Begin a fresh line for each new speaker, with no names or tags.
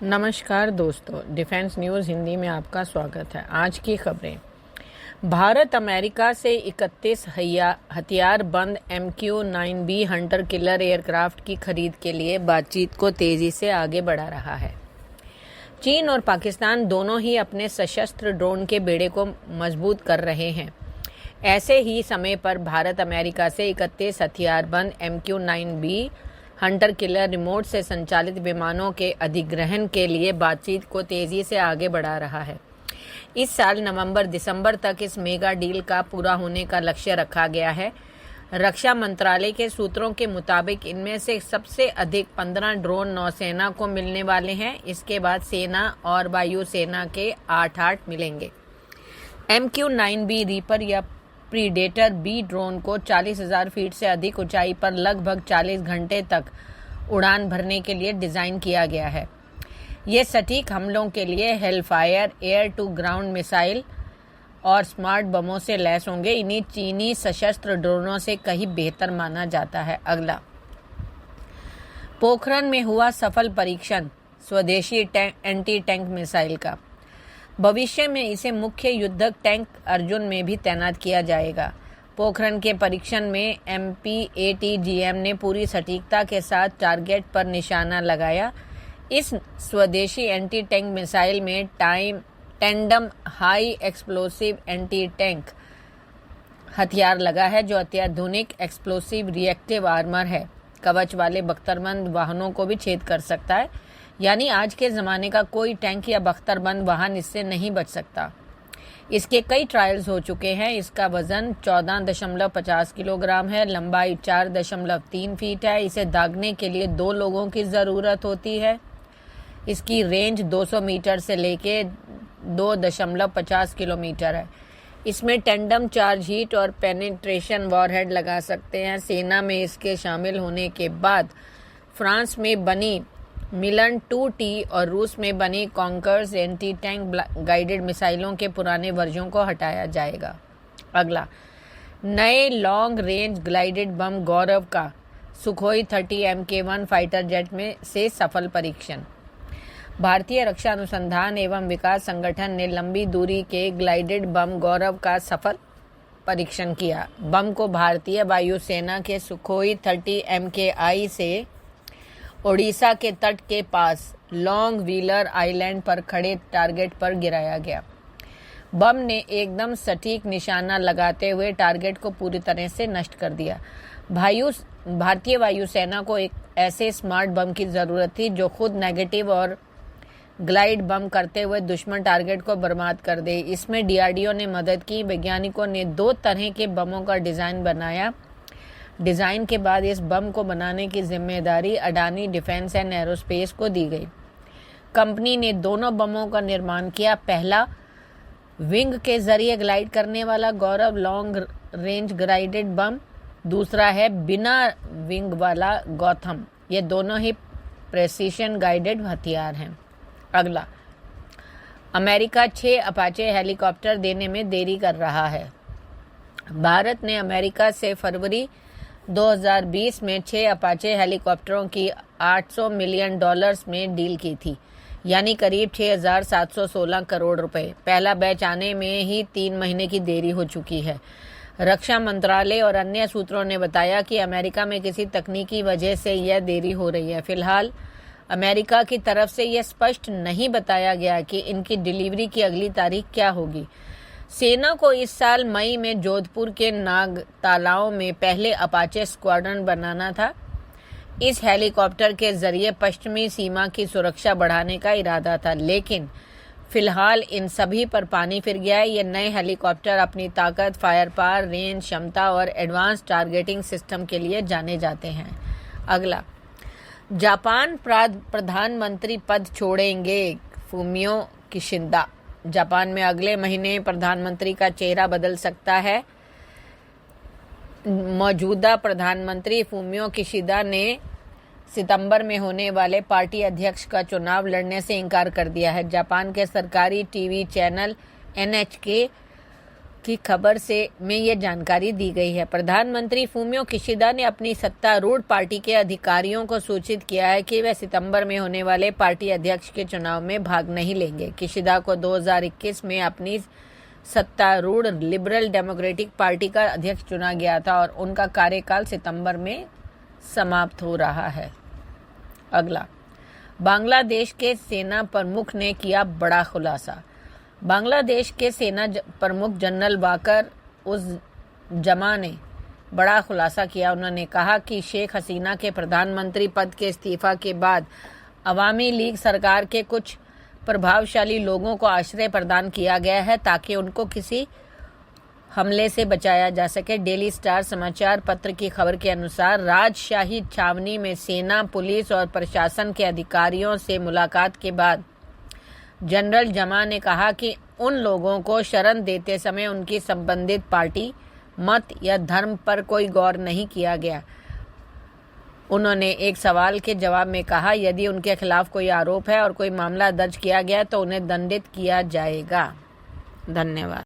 नमस्कार दोस्तों, defence news Hindi में आपका स्वागत है। आज की खबरें। भारत अमेरिका से 31 हथियारबंद MQ-9B हंटर किलर एयरक्राफ्ट की खरीद के लिए बातचीत को तेजी से आगे बढ़ा रहा है। चीन और पाकिस्तान दोनों ही अपने सशस्त्र ड्रोन के बेड़े को मजबूत कर रहे हैं। ऐसे ही समय पर भारत अमेरिका से 31 हथियारबंद MQ-9B हंटर किलर रिमोट से संचालित विमानों के अधिग्रहण के लिए बातचीत को तेजी से आगे बढ़ा रहा है। इस साल नवंबर-दिसंबर तक इस मेगा डील का पूरा होने का लक्ष्य रखा गया है। रक्षा मंत्रालय के सूत्रों के मुताबिक इनमें से सबसे अधिक 15 ड्रोन नौसेना को मिलने वाले हैं। इसके बाद सेना और वायुसेना के 8 मिलेंगे। MQ-9B रीपर या प्रीडेटर बी ड्रोन को 40,000 फीट से अधिक ऊंचाई पर लगभग 40 घंटे तक उड़ान भरने के लिए डिज़ाइन किया गया है। ये सटीक हमलों के लिए Hellfire air to ground missile और स्मार्ट बमों से लैस होंगे। इन्हीं चीनी सशस्त्र ड्रोनों से कहीं बेहतर माना जाता है। अगला, पोखरण में हुआ सफल परीक्षण स्वदेशी एंटी टैंक मिसाइल का। भविष्य में इसे मुख्य युद्धक टैंक अर्जुन में भी तैनात किया जाएगा। पोखरण के परीक्षण में MPATGM ने पूरी सटीकता के साथ टारगेट पर निशाना लगाया। इस स्वदेशी एंटी टैंक मिसाइल में tandem high explosive anti tank हथियार लगा है, जो अत्याधुनिक एक्सप्लोसिव रिएक्टिव आर्मर है। कवच वाले बख्तरबंद वाहनों को भी छेद कर सकता है, यानी आज के ज़माने का कोई टैंक या बख्तरबंद वाहन इससे नहीं बच सकता। इसके कई ट्रायल्स हो चुके हैं। इसका वजन 14.50 किलोग्राम है, लंबाई 4.3 फीट है। इसे दागने के लिए 2 लोगों की ज़रूरत होती है। इसकी रेंज 200 मीटर से लेके 2.50 किलोमीटर है। इसमें टैंडम चार्ज हीट और पेनिट्रेशन वॉरहेड लगा सकते हैं। सेना में इसके शामिल होने के बाद फ्रांस में बनी मिलन 2T और रूस में बनी कॉन्कर्स एंटी टैंक गाइडेड मिसाइलों के पुराने वर्जों को हटाया जाएगा। अगला, नए लॉन्ग रेंज ग्लाइडेड बम गौरव का सुखोई 30 Mk1 फाइटर जेट में से सफल परीक्षण। भारतीय रक्षा अनुसंधान एवं विकास संगठन ने लंबी दूरी के ग्लाइडेड बम गौरव का सफल परीक्षण किया। बम को भारतीय वायुसेना के सुखोई 30 MKI से ओडिशा के तट के पास लॉन्ग व्हीलर आइलैंड पर खड़े टारगेट पर गिराया गया। बम ने एकदम सटीक निशाना लगाते हुए टारगेट को पूरी तरह से नष्ट कर दिया। भारतीय वायुसेना को एक ऐसे स्मार्ट बम की ज़रूरत थी जो खुद नेगेटिव और ग्लाइड बम करते हुए दुश्मन टारगेट को बर्बाद कर दे। इसमें DRDO ने मदद की। वैज्ञानिकों ने 2 तरह के बमों का डिज़ाइन बनाया। डिज़ाइन के बाद इस बम को बनाने की जिम्मेदारी अडानी डिफेंस एंड एरोस्पेस को दी गई। कंपनी ने दोनों बमों का निर्माण किया। पहला विंग के जरिए ग्लाइड करने वाला गौरव लॉन्ग रेंज ग्लाइडेड बम, दूसरा है बिना विंग वाला गौतम। ये दोनों ही प्रेसिशन गाइडेड हथियार हैं। अगला, अमेरिका 6 अपाचे हेलीकॉप्टर देने में देरी कर रहा है। भारत ने अमेरिका से फरवरी 2020 में 6 अपाचे हेलीकॉप्टरों की $800 मिलियन में डील की थी, यानी करीब 6,716 करोड़ रुपए। पहला बैच आने में ही 3 महीने की देरी हो चुकी है। रक्षा मंत्रालय और अन्य सूत्रों ने बताया कि अमेरिका में किसी तकनीकी वजह से यह देरी हो रही है। फिलहाल अमेरिका की तरफ से यह स्पष्ट नहीं बताया गया कि इनकी डिलीवरी की अगली तारीख क्या होगी। सेना को इस साल मई में जोधपुर के नागतालाव में पहले अपाचे स्क्वाड्रन बनाना था। इस हेलीकॉप्टर के जरिए पश्चिमी सीमा की सुरक्षा बढ़ाने का इरादा था, लेकिन फिलहाल इन सभी पर पानी फिर गया है। ये नए हेलीकॉप्टर अपनी ताकत, फायर पावर, रेंज क्षमता और एडवांस टारगेटिंग सिस्टम के लिए जाने जाते हैं। अगला, जापान प्रधानमंत्री पद छोड़ेंगे फूमियो किशिदा। जापान में अगले महीने प्रधानमंत्री का चेहरा बदल सकता है। मौजूदा प्रधानमंत्री फूमियो किशिदा ने सितंबर में होने वाले पार्टी अध्यक्ष का चुनाव लड़ने से इनकार कर दिया है। जापान के सरकारी टीवी चैनल NHK की खबर में ये जानकारी दी गई है। प्रधानमंत्री फूमियो किशिदा ने अपनी सत्तारूढ़ पार्टी के अधिकारियों को सूचित किया है कि वे सितंबर में होने वाले पार्टी अध्यक्ष के चुनाव में भाग नहीं लेंगे। किशिदा को 2021 में अपनी सत्तारूढ़ लिबरल डेमोक्रेटिक पार्टी का अध्यक्ष चुना गया था और उनका कार्यकाल सितंबर में समाप्त हो रहा है। अगला, बांग्लादेश के सेना प्रमुख ने किया बड़ा खुलासा। बांग्लादेश के सेना प्रमुख जनरल बाकर उस जमा ने बड़ा खुलासा किया। उन्होंने कहा कि शेख हसीना के प्रधानमंत्री पद के इस्तीफा के बाद अवामी लीग सरकार के कुछ प्रभावशाली लोगों को आश्रय प्रदान किया गया है ताकि उनको किसी हमले से बचाया जा सके। डेली स्टार समाचार पत्र की खबर के अनुसार राजशाही छावनी में सेना, पुलिस और प्रशासन के अधिकारियों से मुलाकात के बाद जनरल जमा ने कहा कि उन लोगों को शरण देते समय उनकी संबंधित पार्टी, मत या धर्म पर कोई गौर नहीं किया गया। उन्होंने एक सवाल के जवाब में कहा, यदि उनके खिलाफ कोई आरोप है और कोई मामला दर्ज किया गया तो उन्हें दंडित किया जाएगा। धन्यवाद।